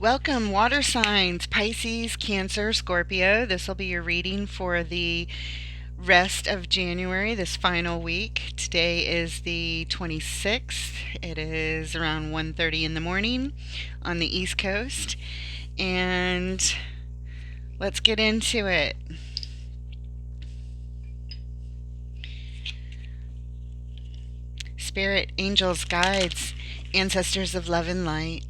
Welcome, water signs, Pisces, Cancer, Scorpio. This will be your reading for the rest of January, this final week. Today is the 26th. It is around 1:30 in the morning on the East Coast. And let's get into it. Spirit, angels, guides, ancestors of love and light,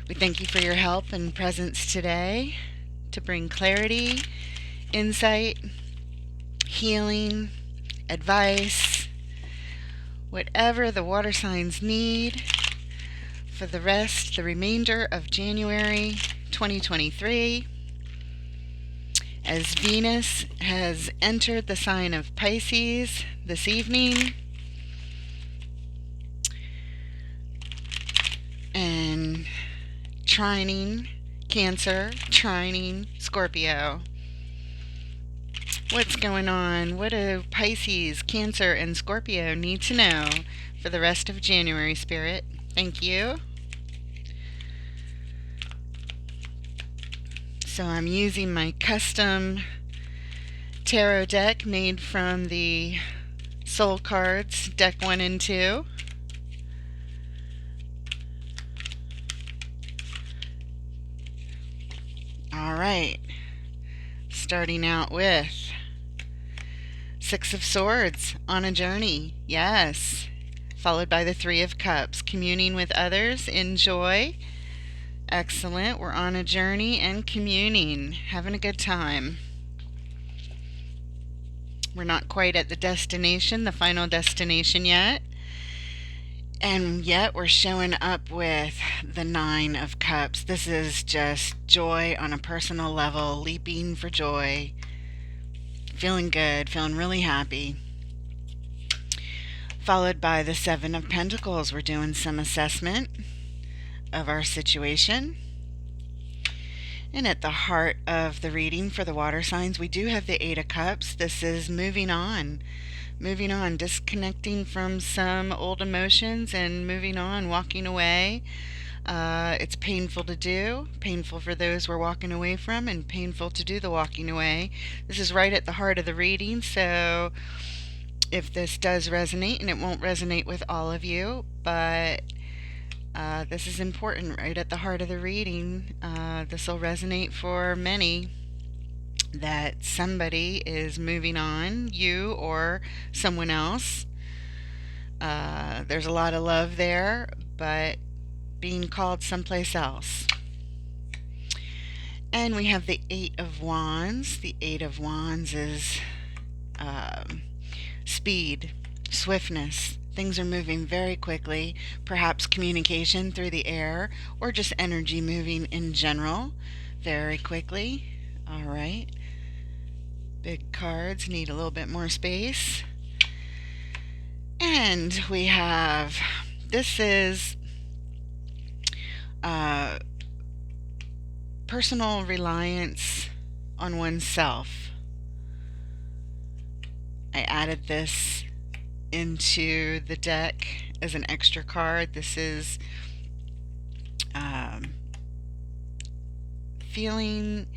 we thank you for your help and presence today to bring clarity, insight, healing, advice, whatever the water signs need for the remainder of January 2023. As Venus has entered the sign of Pisces this evening, and trining Cancer, trining Scorpio. What's going on? What do Pisces, Cancer, and Scorpio need to know for the rest of January, Spirit? Thank you. So I'm using my custom tarot deck made from the Soul Cards, deck 1 and 2. All right. Starting out with Six of Swords, on a journey. Yes. Followed by the Three of Cups, communing with others in joy. Excellent. We're on a journey and communing, having a good time. We're not quite at the destination, the final destination yet. And yet we're showing up with the Nine of Cups. This is just joy on a personal level, leaping for joy, feeling good, feeling really happy. Followed by the Seven of Pentacles. We're doing some assessment of our situation. And at the heart of the reading for the water signs, we do have the Eight of Cups. This is moving on, disconnecting from some old emotions and moving on, walking away. It's painful to do, painful for those we're walking away from, and painful to do the walking away. This is right at the heart of the reading, so if this does resonate, and it won't resonate with all of you, but this is important right at the heart of the reading. This will resonate for many, that somebody is moving on, you or someone else. There's a lot of love there, but being called someplace else. And we have the Eight of Wands. The Eight of Wands is speed, swiftness. Things are moving very quickly, perhaps communication through the air, or just energy moving in general very quickly. All right. Big cards need a little bit more space. And we have, this is personal reliance on oneself. I added this into the deck as an extra card. This is feeling,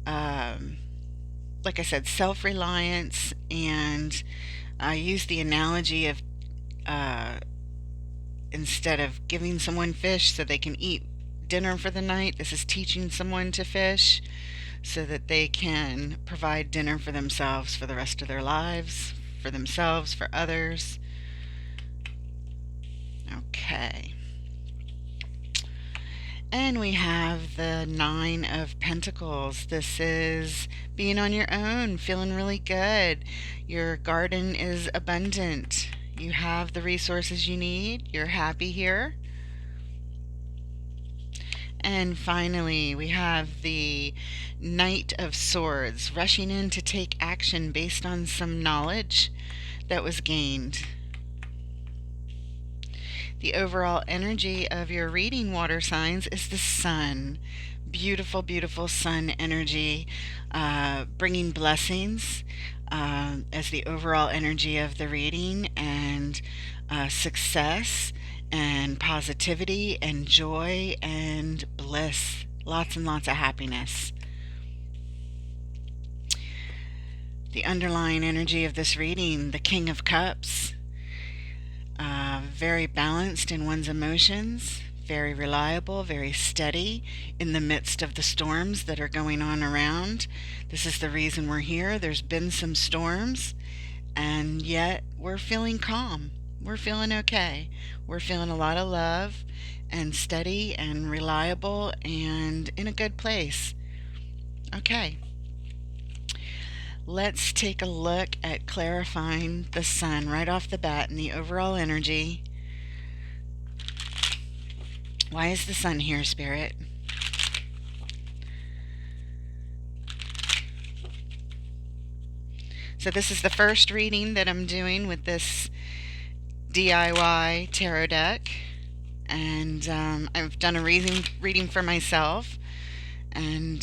like I said, self-reliance, and I use the analogy of instead of giving someone fish so they can eat dinner for the night, this is teaching someone to fish so that they can provide dinner for themselves for the rest of their lives, for themselves, for others. Okay. And we have the Nine of Pentacles. This is being on your own, feeling really good. Your garden is abundant. You have the resources you need. You're happy here. And finally, we have the Knight of Swords, rushing in to take action based on some knowledge that was gained. The overall energy of your reading, water signs, is the Sun. Beautiful, beautiful Sun energy, bringing blessings as the overall energy of the reading, and success and positivity and joy and bliss. Lots and lots of happiness. The underlying energy of this reading, the King of Cups, very balanced in one's emotions, very reliable, very steady in the midst of the storms that are going on around. This is the reason we're here. There's been some storms, and yet we're feeling calm. We're feeling okay. We're feeling a lot of love and steady and reliable and in a good place. Okay. Let's take a look at clarifying the sun right off the bat and the overall energy. Why is the sun here, Spirit? So this is the first reading that I'm doing with this DIY tarot deck. And I've done a reading for myself. And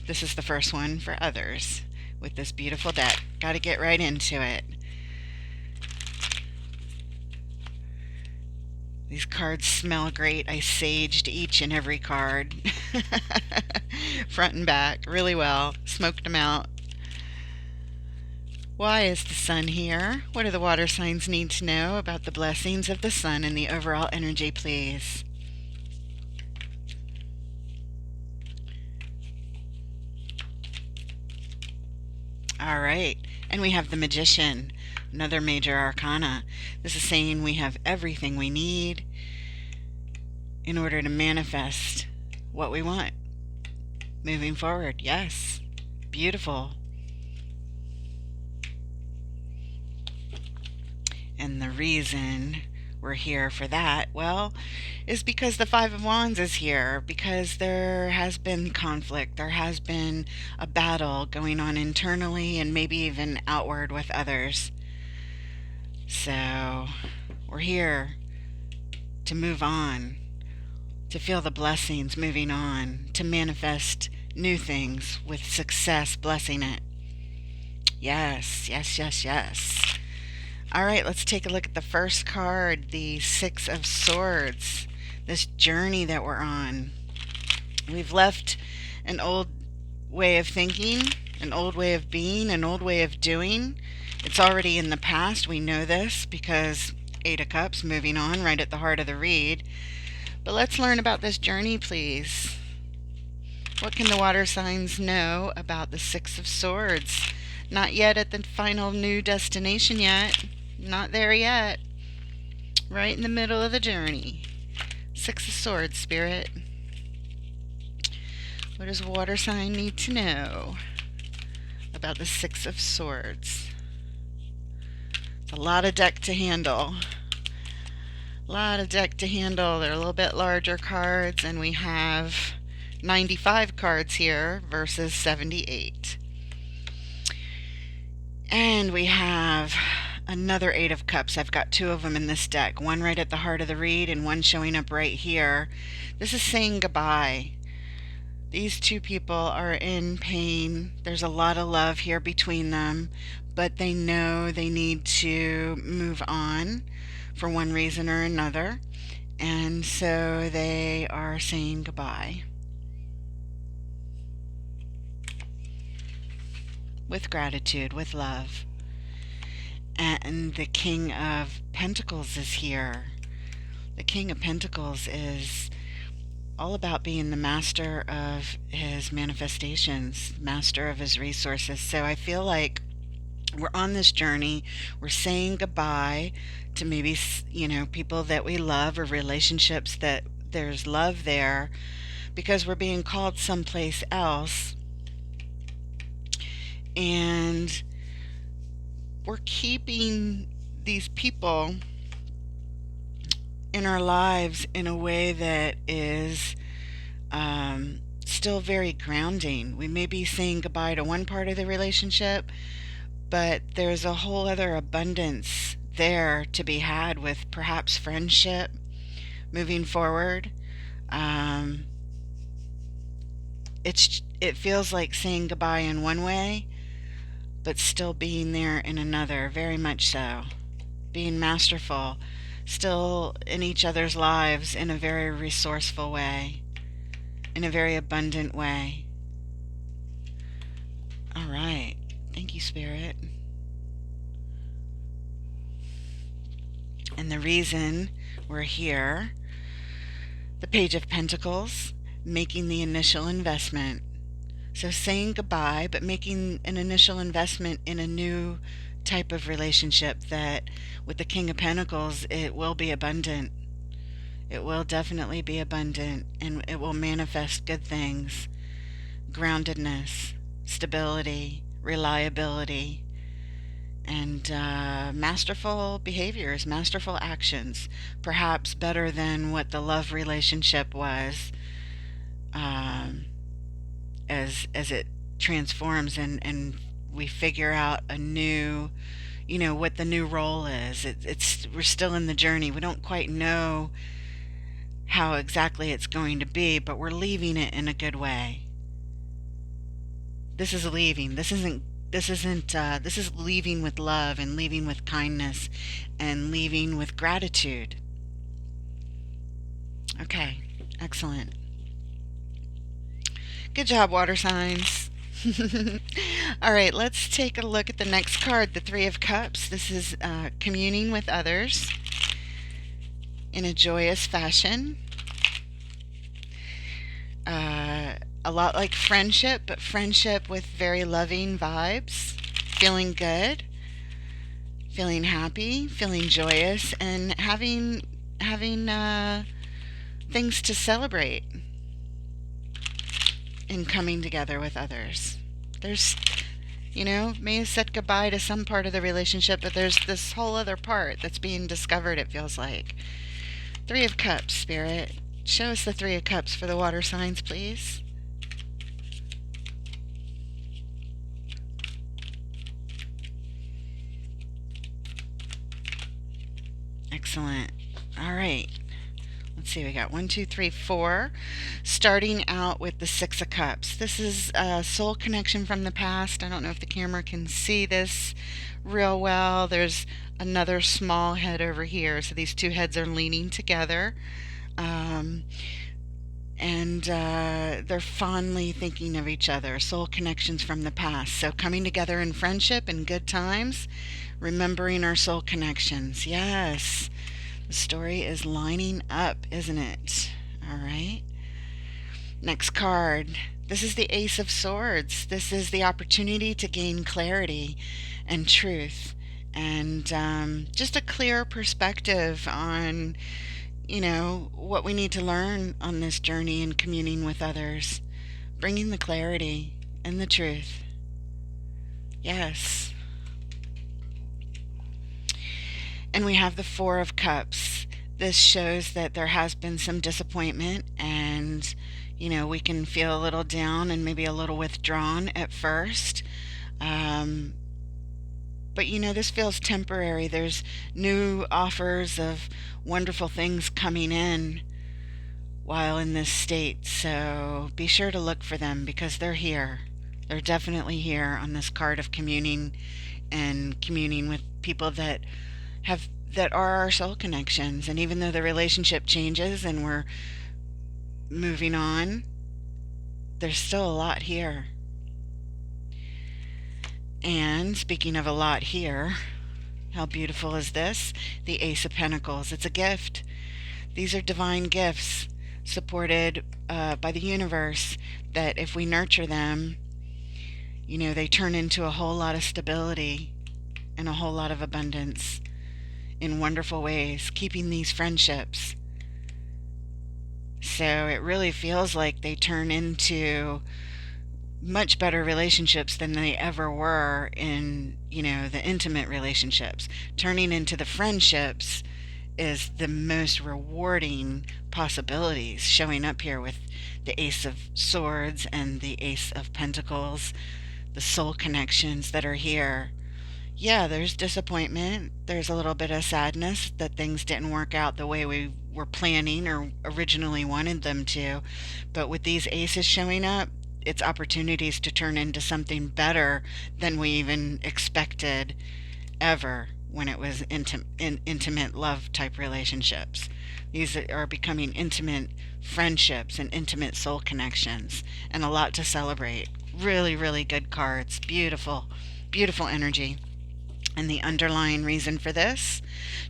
this is the first one for others with this beautiful deck. Got to get right into it. These cards smell great. I saged each and every card. Front and back, really well. Smoked them out. Why is the sun here? What do the water signs need to know about the blessings of the sun and the overall energy, please? All right, and we have the Magician, another major arcana. This is saying we have everything we need in order to manifest what we want moving forward. Yes, beautiful. And the reason we're here for that, well, is because the Five of Wands is here, because there has been conflict, there has been a battle going on internally and maybe even outward with others. So we're here to move on, to feel the blessings moving on, to manifest new things with success blessing it. Yes, yes, yes, yes. All right, let's take a look at the first card, the Six of Swords, this journey that we're on. We've left an old way of thinking, an old way of being, an old way of doing. It's already in the past. We know this because Eight of Cups, moving on right at the heart of the read. But let's learn about this journey, please. What can the water signs know about the Six of Swords? Not yet at the final new destination yet. Not there yet. Right in the middle of the journey. Six of Swords, Spirit. What does a water sign need to know about the Six of Swords? It's a lot of deck to handle. A lot of deck to handle. They're a little bit larger cards, and we have 95 cards here versus 78. And we have another Eight of Cups. I've got two of them in this deck. One right at the heart of the read and one showing up right here. This is saying goodbye. These two people are in pain. There's a lot of love here between them, but they know they need to move on for one reason or another. And so they are saying goodbye. With gratitude, with love. And the King of Pentacles is here. The King of Pentacles is all about being the master of his manifestations, master of his resources. So I feel like we're on this journey. We're saying goodbye to maybe, people that we love or relationships that there's love there, because we're being called someplace else. And we're keeping these people in our lives in a way that is still very grounding. We may be saying goodbye to one part of the relationship, but there's a whole other abundance there to be had with perhaps friendship moving forward. It feels like saying goodbye in one way, but still being there in another, very much so. Being masterful still in each other's lives in a very resourceful way, in a very abundant way. All right. Thank you, Spirit. And the reason we're here, the Page of Pentacles, making the initial investment. So saying goodbye, but making an initial investment in a new type of relationship that with the King of Pentacles, it will be abundant. It will definitely be abundant, and it will manifest good things. Groundedness, stability, reliability, and masterful behaviors, masterful actions, perhaps better than what the love relationship was, as it transforms and we figure out a new, what the new role is. We're still in the journey. We don't quite know how exactly it's going to be, but we're leaving it in a good way. This is leaving. This is leaving with love and leaving with kindness and leaving with gratitude. Okay, excellent. Good job, water signs. All right, let's take a look at the next card, the Three of Cups. This is communing with others in a joyous fashion. A lot like friendship, but friendship with very loving vibes, feeling good, feeling happy, feeling joyous, and having things to celebrate and coming together with others. There's, may have said goodbye to some part of the relationship, but there's this whole other part that's being discovered, it feels like. Three of Cups, Spirit. Show us the Three of Cups for the water signs, please. Excellent. All right. Let's see, we got 1, 2, 3, 4. Starting out with the Six of Cups. This is a soul connection from the past. I don't know if the camera can see this real well. There's another small head over here. So these two heads are leaning together. And they're fondly thinking of each other. Soul connections from the past. So coming together in friendship and good times. Remembering our soul connections. Yes. The story is lining up, isn't it? All right. Next card. This is the Ace of Swords. This is the opportunity to gain clarity and truth and just a clear perspective on, what we need to learn on this journey in communing with others. Bringing the clarity and the truth. Yes. And we have the Four of Cups. This shows that there has been some disappointment and, we can feel a little down and maybe a little withdrawn at first. But, this feels temporary. There's new offers of wonderful things coming in while in this state. So be sure to look for them because they're here. They're definitely here on this card of communing and communing with people that are our soul connections. And even though the relationship changes and we're moving on, there's still a lot here. And speaking of a lot here, how beautiful is this? The Ace of Pentacles. It's a gift. These are divine gifts supported by the universe that if we nurture them, they turn into a whole lot of stability and a whole lot of abundance in wonderful ways, keeping these friendships. So it really feels like they turn into much better relationships than they ever were in, the intimate relationships. Turning into the friendships is the most rewarding possibilities showing up here with the Ace of Swords and the Ace of Pentacles, the soul connections that are here. Yeah, there's disappointment. There's a little bit of sadness that things didn't work out the way we were planning or originally wanted them to. But with these aces showing up, it's opportunities to turn into something better than we even expected ever when it was intimate love type relationships. These are becoming intimate friendships and intimate soul connections, and a lot to celebrate. Really, really good cards. Beautiful, beautiful energy. And the underlying reason for this,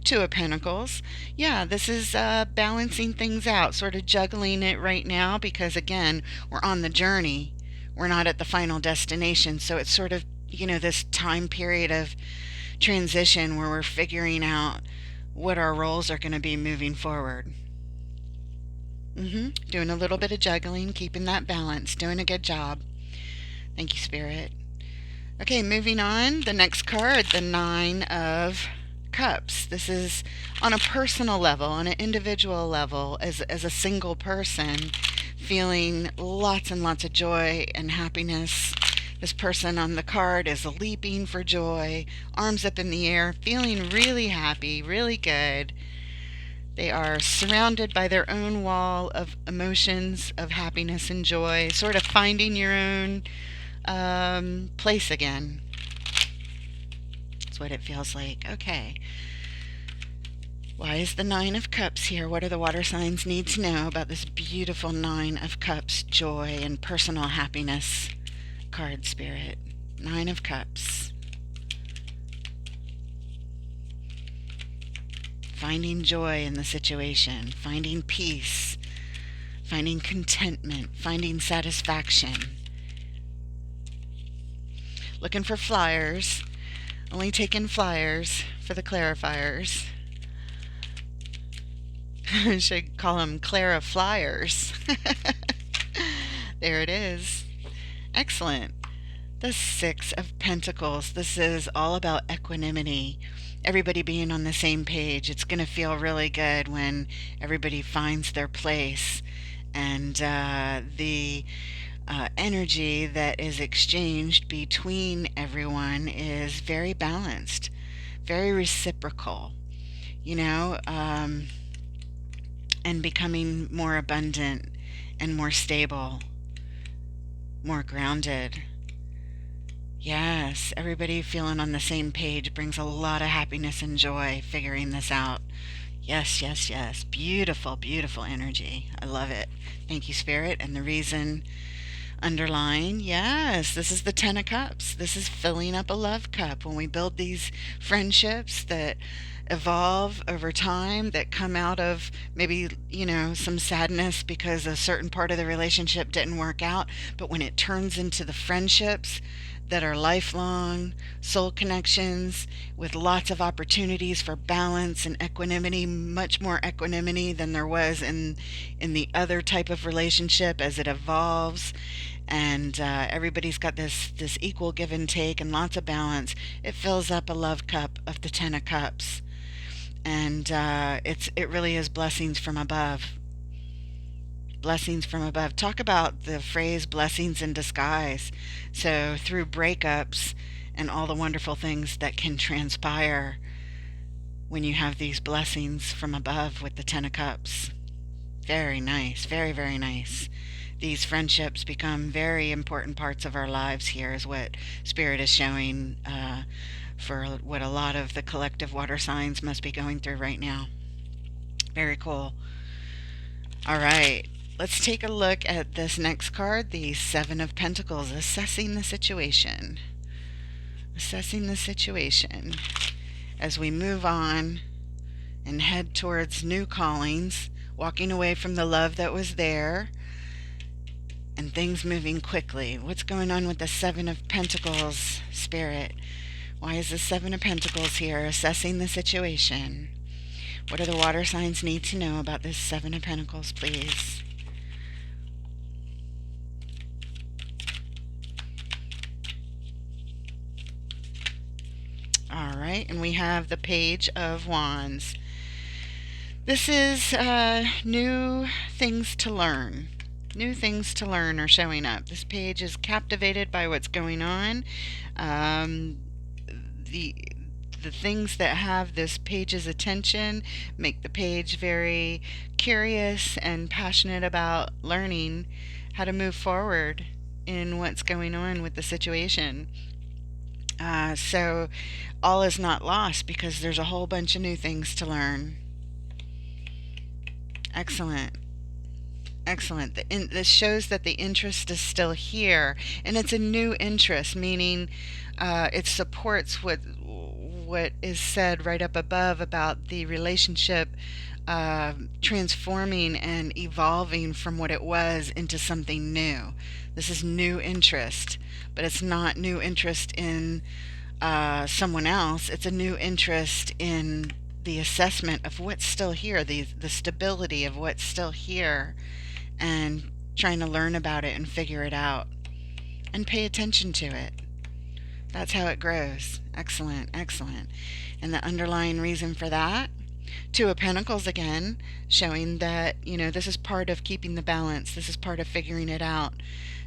Two of Pentacles. Yeah, this is balancing things out, sort of juggling it right now because, again, we're on the journey. We're not at the final destination. So it's sort of, this time period of transition where we're figuring out what our roles are going to be moving forward. Doing a little bit of juggling, keeping that balance, doing a good job. Thank you, Spirit. Okay, moving on. The next card, the Nine of Cups. This is on a personal level, on an individual level, as a single person, feeling lots and lots of joy and happiness. This person on the card is leaping for joy, arms up in the air, feeling really happy, really good. They are surrounded by their own wall of emotions of happiness and joy, sort of finding your own place again. That's what it feels like. Okay. Why is the Nine of Cups here? What do the water signs need to know about this beautiful Nine of Cups, joy and personal happiness card, Spirit? Nine of Cups. Finding joy in the situation, finding peace, finding contentment, finding satisfaction. Looking for flyers, only taking flyers for the clarifiers. I should call them Clara Flyers. There it is. Excellent. The Six of Pentacles. This is all about equanimity. Everybody being on the same page. It's going to feel really good when everybody finds their place. And the energy that is exchanged between everyone is very balanced, very reciprocal, and becoming more abundant and more stable, more grounded. Yes, everybody feeling on the same page brings a lot of happiness and joy figuring this out. Yes, yes, yes. Beautiful, beautiful energy. I love it. Thank you, Spirit. And the reason underlying, yes, this is the Ten of Cups. This is filling up a love cup. When we build these friendships that evolve over time, that come out of maybe, some sadness because a certain part of the relationship didn't work out, but when it turns into the friendships that are lifelong soul connections with lots of opportunities for balance and equanimity, much more equanimity than there was in the other type of relationship as it evolves, and everybody's got this equal give and take and lots of balance. It fills up a love cup of the Ten of Cups, and it really is blessings from above. Blessings from above. Talk about the phrase blessings in disguise. So through breakups and all the wonderful things that can transpire when you have these blessings from above with the Ten of Cups. Very nice. Very, very nice. These friendships become very important parts of our lives here, is what Spirit is showing for what a lot of the collective water signs must be going through right now. Very cool. All right. Let's take a look at this next card, the Seven of Pentacles, assessing the situation. Assessing the situation as we move on and head towards new callings, walking away from the love that was there, and things moving quickly. What's going on with the Seven of Pentacles, Spirit? Why is the Seven of Pentacles here? Assessing the situation. What do the water signs need to know about this Seven of Pentacles, please? All right, and we have the Page of Wands. This is new things to learn. New things to learn are showing up. This page is captivated by what's going on. The things that have this page's attention make the page very curious and passionate about learning how to move forward in what's going on with the situation. So all is not lost because there's a whole bunch of new things to learn. Excellent. Excellent. This shows that the interest is still here, and it's a new interest, meaning it supports what is said right up above about the relationship transforming and evolving from what it was into something new. This is new interest, but it's not new interest in someone else. It's a new interest in the assessment of what's still here, the stability of what's still here, and trying to learn about it and figure it out and pay attention to it. That's how it grows. Excellent, excellent. And the underlying reason for that, Two of Pentacles again, showing that, this is part of keeping the balance. This is part of figuring it out,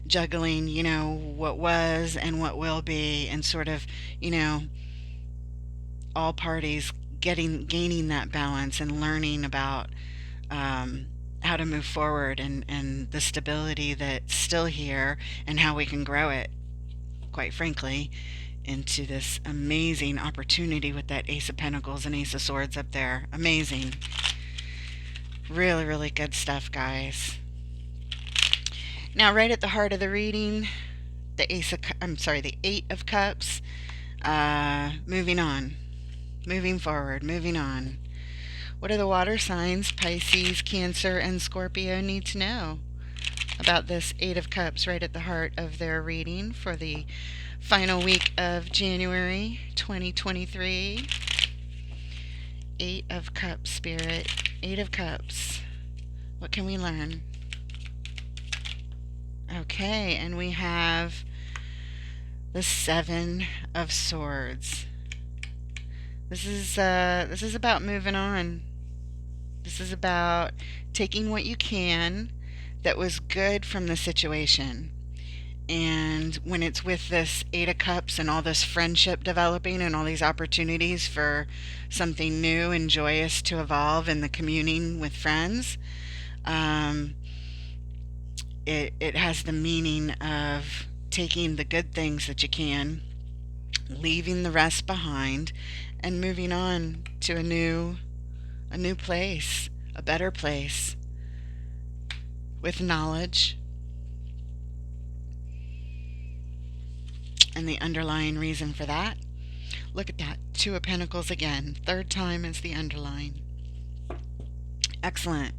juggling, what was and what will be, and sort of, all parties gaining that balance and learning about how to move forward and the stability that's still here and how we can grow it, quite frankly, into this amazing opportunity with that Ace of Pentacles and Ace of Swords up there. Amazing. Really, really good stuff, guys. Now, right at the heart of the reading, the Eight of Cups. Moving on. Moving forward. Moving on. What do the water signs, Pisces, Cancer, and Scorpio need to know about this Eight of Cups right at the heart of their reading for the final week of January 2023? Eight of Cups, Spirit. Eight of Cups. What can we learn? Okay, and we have the Seven of Swords. This is about moving on. This is about taking what you can that was good from the situation. And when it's with this Eight of Cups and all this friendship developing and all these opportunities for something new and joyous to evolve in the communing with friends, it has the meaning of taking the good things that you can, leaving the rest behind, and moving on to a new place, a better place, with knowledge. And the underlying reason for that, look at that, Two of Pentacles again, third time is the underlying. Excellent.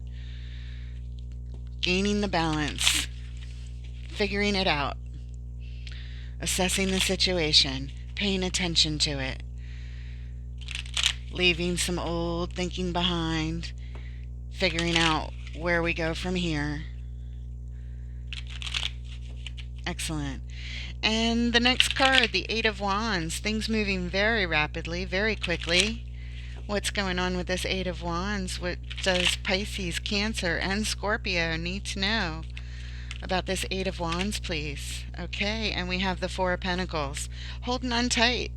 Gaining the balance, figuring it out, assessing the situation, paying attention to it, leaving some old thinking behind, figuring out where we go from here. Excellent. And the next card, the Eight of Wands, things moving very rapidly, very quickly. What's going on with this Eight of Wands? What does Pisces, Cancer, and Scorpio need to know about this Eight of Wands, please? Okay, and we have the Four of Pentacles. Holding on tight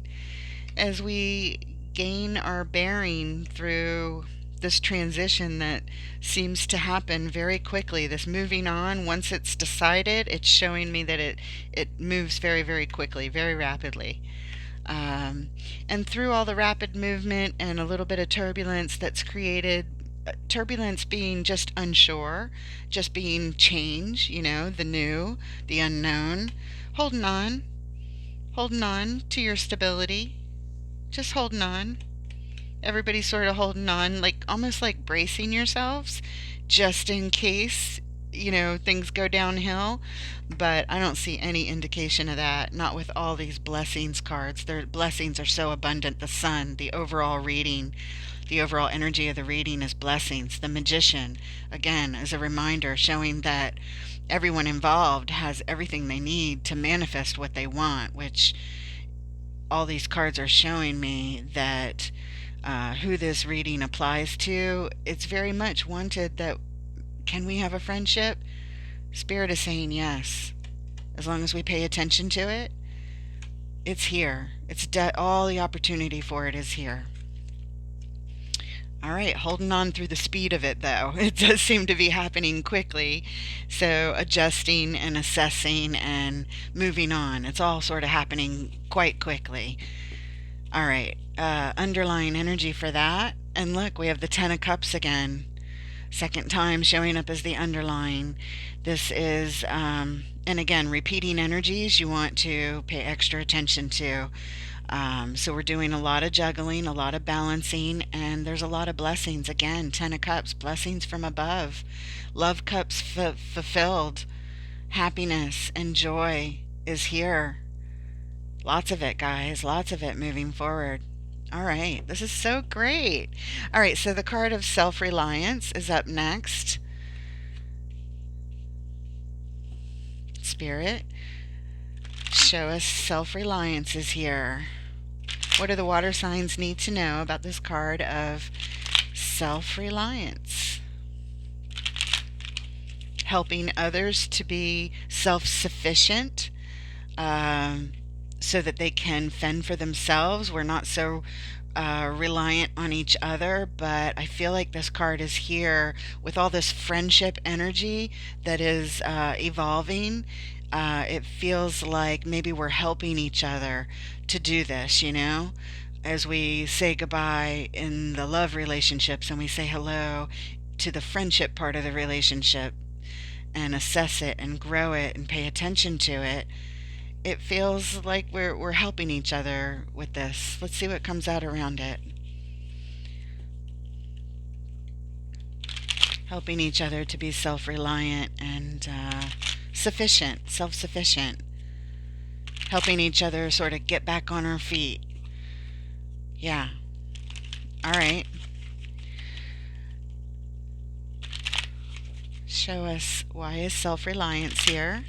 as we gain our bearing through this transition that seems to happen very quickly. This moving on, once it's decided, it's showing me that it moves very, very quickly, very rapidly. And through all the rapid movement and a little bit of turbulence that's created, turbulence being just unsure, just being change, the new, the unknown, holding on to your stability, just holding on. Everybody's sort of holding on, like almost like bracing yourselves just in case, things go downhill. But I don't see any indication of that, not with all these blessings cards. Their blessings are so abundant. The sun, the overall reading, the overall energy of the reading is blessings. The Magician, again, is a reminder showing that everyone involved has everything they need to manifest what they want, which all these cards are showing me that who this reading applies to, it's very much wanted that, can we have a friendship? Spirit is saying yes. As long as we pay attention to it, it's here. All the opportunity for it is here. All right, holding on through the speed of it though. It does seem to be happening quickly. So adjusting and assessing and moving on. It's all sort of happening quite quickly. All right, underlying energy for that. And look, we have the Ten of Cups again. Second time showing up as the underlying. This is, and again, repeating energies you want to pay extra attention to. So we're doing a lot of juggling, a lot of balancing, and there's a lot of blessings. Again, Ten of Cups, blessings from above. Love cups fulfilled. Happiness and joy is here. Lots of it, guys. Lots of it moving forward. All right, this is so great. All right, so the card of self-reliance is up next. Spirit, show us self-reliance is here. What do the water signs need to know about this card of self-reliance? Helping others to be self-sufficient, so that they can fend for themselves. We're not so reliant on each other, but I feel like this card is here with all this friendship energy that is evolving. It feels like maybe we're helping each other to do this, you know? As we say goodbye in the love relationships and we say hello to the friendship part of the relationship and assess it and grow it and pay attention to it, it feels like we're helping each other with this. Let's see what comes out around it. Helping each other to be self-reliant and sufficient, self-sufficient. Helping each other sort of get back on our feet. Yeah. All right. Show us, why is self-reliance here?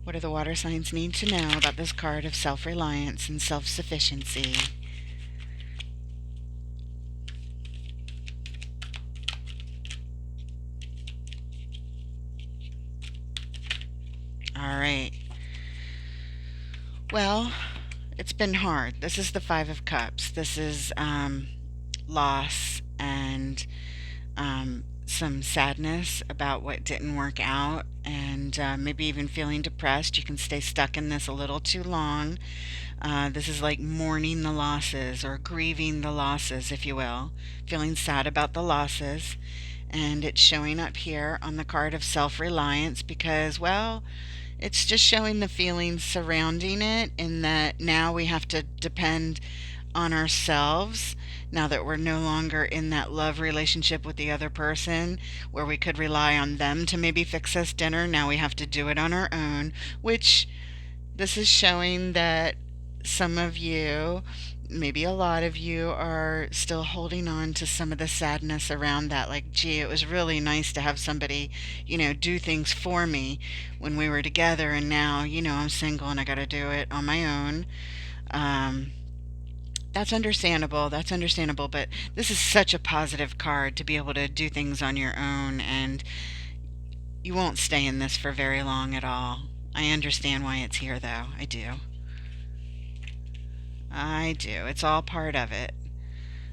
What do the water signs need to know about this card of self-reliance and self-sufficiency? All right. Well, it's been hard. This is the Five of Cups. This is loss and some sadness about what didn't work out, and maybe even feeling depressed. You can stay stuck in this a little too long. This is like mourning the losses or grieving the losses, if you will, feeling sad about the losses. And it's showing up here on the card of self-reliance because, well, it's just showing the feelings surrounding it, in that now we have to depend on ourselves now that we're no longer in that love relationship with the other person where we could rely on them to maybe fix us dinner. Now we have to do it on our own, which this is showing that some of you, maybe a lot of you, are still holding on to some of the sadness around that. Like, gee, it was really nice to have somebody, do things for me when we were together, and now, I'm single and I got to do it on my own. That's understandable. That's understandable. But this is such a positive card to be able to do things on your own, and you won't stay in this for very long at all. I understand why it's here, though. I do. I do. It's all part of it.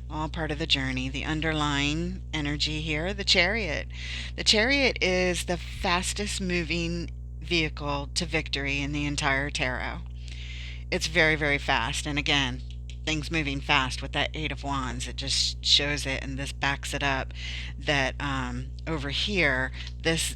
All part of the journey. The underlying energy here, the Chariot. The Chariot is the fastest moving vehicle to victory in the entire tarot. It's very, very fast. And again, things moving fast with that Eight of Wands, it just shows it, and this backs it up, that over here, this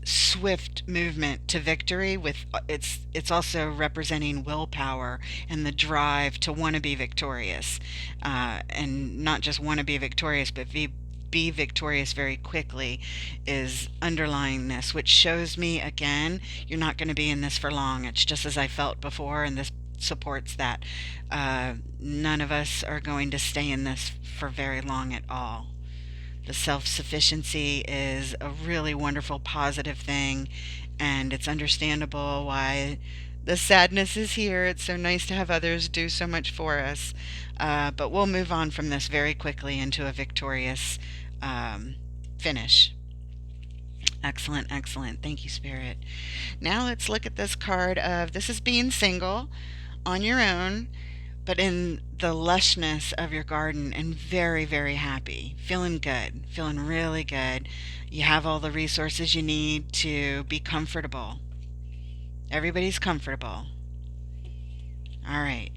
swift movement to victory, with it's also representing willpower and the drive to want to be victorious, and not just want to be victorious, but be victorious very quickly, is underlying this, which shows me, again, you're not going to be in this for long. It's just as I felt before, and this supports that. None of us are going to stay in this for very long at all. The self-sufficiency is a really wonderful, positive thing, and it's understandable why the sadness is here. It's so nice to have others do so much for us, but we'll move on from this very quickly into a victorious finish. Excellent, excellent. Thank you, Spirit. Now let's look at this card of, this is being single on your own, but in the lushness of your garden, and very, very happy, feeling good, feeling really good. You have all the resources you need to be comfortable. Everybody's comfortable. All right.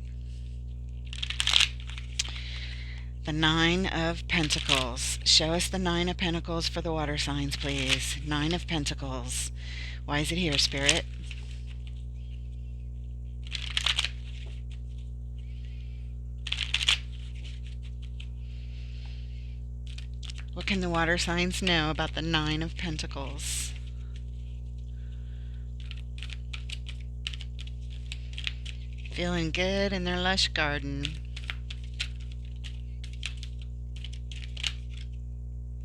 The Nine of Pentacles. Show us the Nine of Pentacles for the water signs, please. Nine of Pentacles. Why is it here, Spirit? What can the water signs know about the Nine of Pentacles? Feeling good in their lush garden.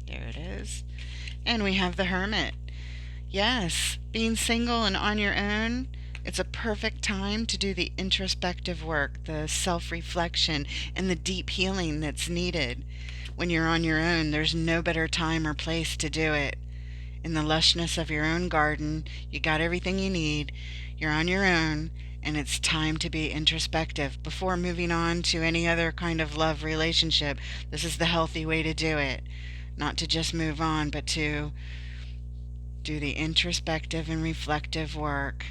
There it is. And we have the Hermit. Yes, being single and on your own, it's a perfect time to do the introspective work, the self-reflection, and the deep healing that's needed. When you're on your own, there's no better time or place to do it. In the lushness of your own garden, you got everything you need, you're on your own, and it's time to be introspective before moving on to any other kind of love relationship. This is the healthy way to do it. Not to just move on, but to do the introspective and reflective work.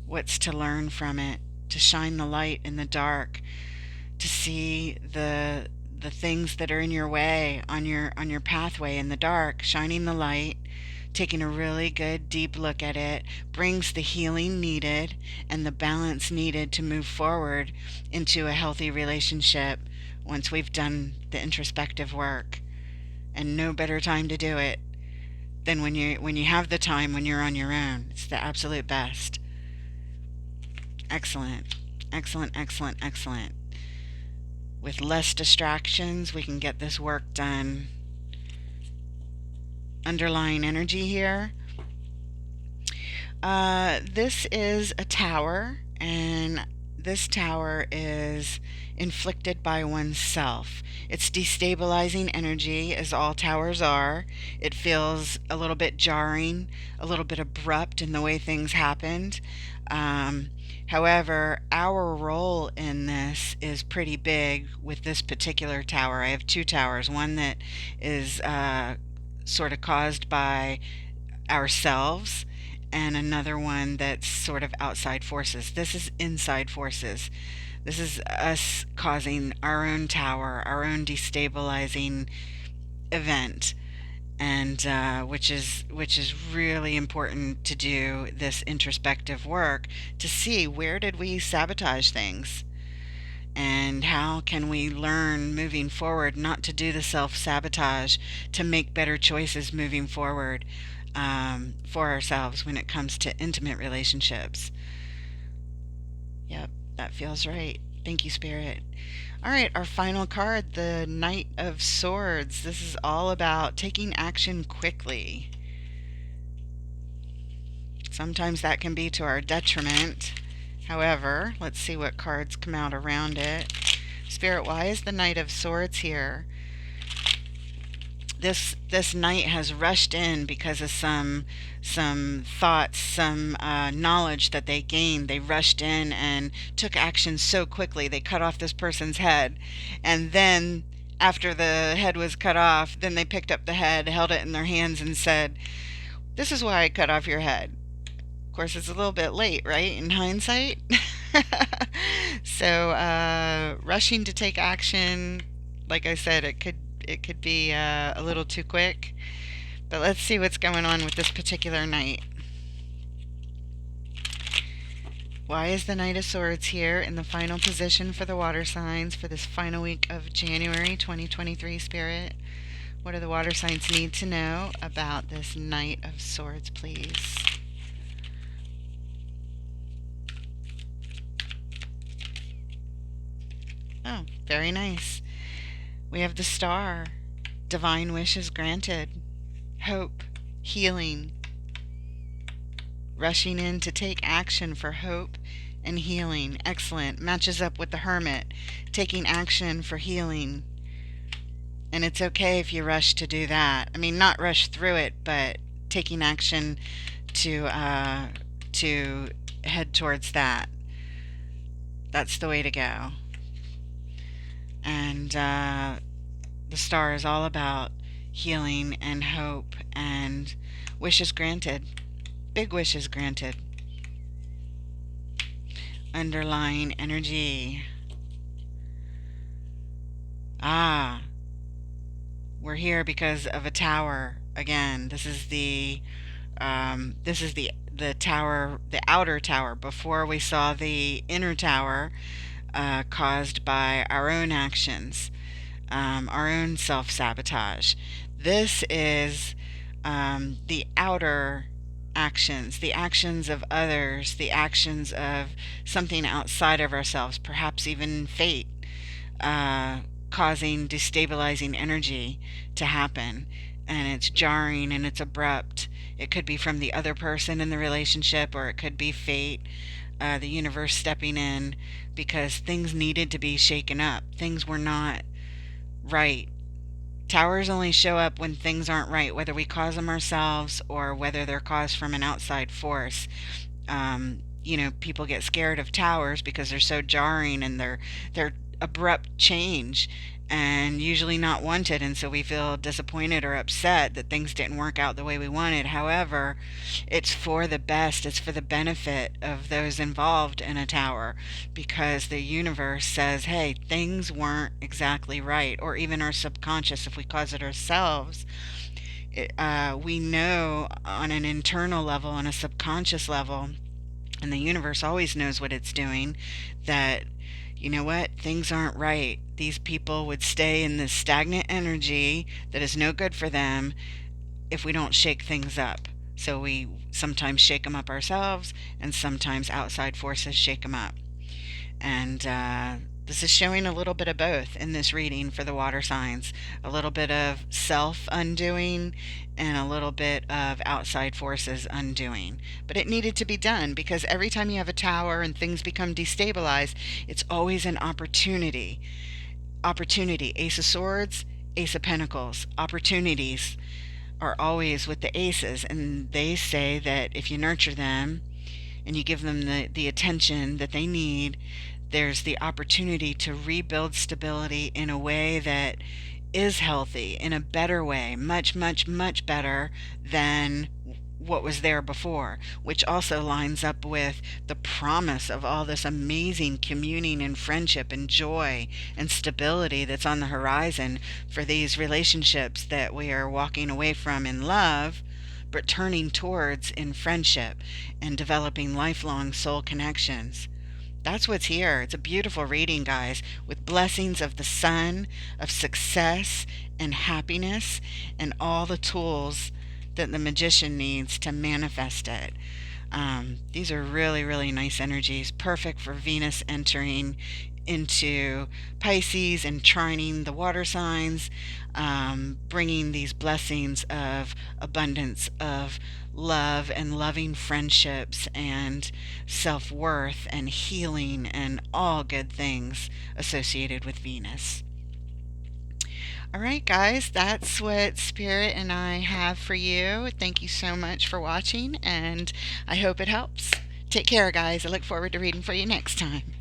What's to learn from it? To shine the light in the dark, to see the things that are in your way, on your pathway in the dark. Shining the light, taking a really good deep look at it, brings the healing needed and the balance needed to move forward into a healthy relationship once we've done the introspective work. And no better time to do it than when you have the time when you're on your own. It's the absolute best. Excellent. Excellent, excellent, excellent. With less distractions, we can get this work done. Underlying energy here. This is a tower, and this tower is inflicted by oneself. It's destabilizing energy, as all towers are. It feels a little bit jarring, a little bit abrupt in the way things happened. However, our role in this is pretty big with this particular tower. I have two towers, one that is sort of caused by ourselves, and another one that's sort of outside forces. This is inside forces. This is us causing our own tower, our own destabilizing event, and which is really important to do this introspective work to see where did we sabotage things, and how can we learn moving forward not to do the self-sabotage, to make better choices moving forward for ourselves when it comes to intimate relationships. Yep, that feels right. Thank you, Spirit. All right, our final card, the Knight of Swords. This is all about taking action quickly. Sometimes that can be to our detriment. However, let's see what cards come out around it. Spirit, why is the Knight of Swords here? This knight has rushed in because of some thoughts, some knowledge that they gained. They rushed in and took action so quickly. They cut off this person's head, and then after the head was cut off, then they picked up the head, held it in their hands, and said, "This is why I cut off your head." Of course, it's a little bit late, right, in hindsight? So rushing to take action, like I said, it could be a little too quick. But let's see what's going on with this particular knight. Why is the Knight of Swords here in the final position for the water signs for this final week of January 2023, Spirit? What do the water signs need to know about this Knight of Swords, please? Oh, very nice. We have the Star. Divine wishes granted. Hope. Healing. Rushing in to take action for hope and healing. Excellent. Matches up with the Hermit. Taking action for healing. And it's okay if you rush to do that. I mean, not rush through it, but taking action to head towards that. That's the way to go. And the star is all about healing and hope and wishes granted. Big wishes granted. Underlying energy. Ah, we're here because of a tower. Again, this is the tower, the outer tower, before we saw the inner tower, caused by our own actions, our own self-sabotage. This is the outer actions, the actions of others, the actions of something outside of ourselves, perhaps even fate, uh, causing destabilizing energy to happen. And it's jarring and it's abrupt. It could be from the other person in the relationship, or it could be fate, the universe stepping in because things needed to be shaken up. Things were not right. Towers only show up when things aren't right, whether we cause them ourselves or whether they're caused from an outside force. People get scared of towers because they're so jarring and they're abrupt change and usually not wanted, and so we feel disappointed or upset that things didn't work out the way we wanted. However, it's for the best, it's for the benefit of those involved in a tower, because the universe says, hey, things weren't exactly right. Or even our subconscious, if we cause it ourselves, we know on an internal level, on a subconscious level, and the universe always knows what it's doing, that, you know what, things aren't right. These people would stay in this stagnant energy that is no good for them if we don't shake things up. So we sometimes shake them up ourselves, and sometimes outside forces shake them up. And this is showing a little bit of both in this reading for the water signs. A little bit of self undoing and a little bit of outside forces undoing. But it needed to be done, because every time you have a tower and things become destabilized, it's always an opportunity. Opportunity. Ace of Swords, Ace of Pentacles. Opportunities are always with the aces, and they say that if you nurture them and you give them the attention that they need, there's the opportunity to rebuild stability in a way that is healthy, in a better way, much, much, much better than what was there before, which also lines up with the promise of all this amazing communing and friendship and joy and stability that's on the horizon for these relationships that we are walking away from in love, but turning towards in friendship and developing lifelong soul connections. That's what's here. It's a beautiful reading, guys, with blessings of the sun, of success and happiness, and all the tools that the magician needs to manifest it. These are really, really nice energies, perfect for Venus entering into Pisces and trining the water signs, bringing these blessings of abundance, of love and loving friendships and self-worth and healing and all good things associated with Venus. All right, guys, that's what Spirit and I have for you. Thank you so much for watching, and I hope it helps. Take care, guys. I look forward to reading for you next time.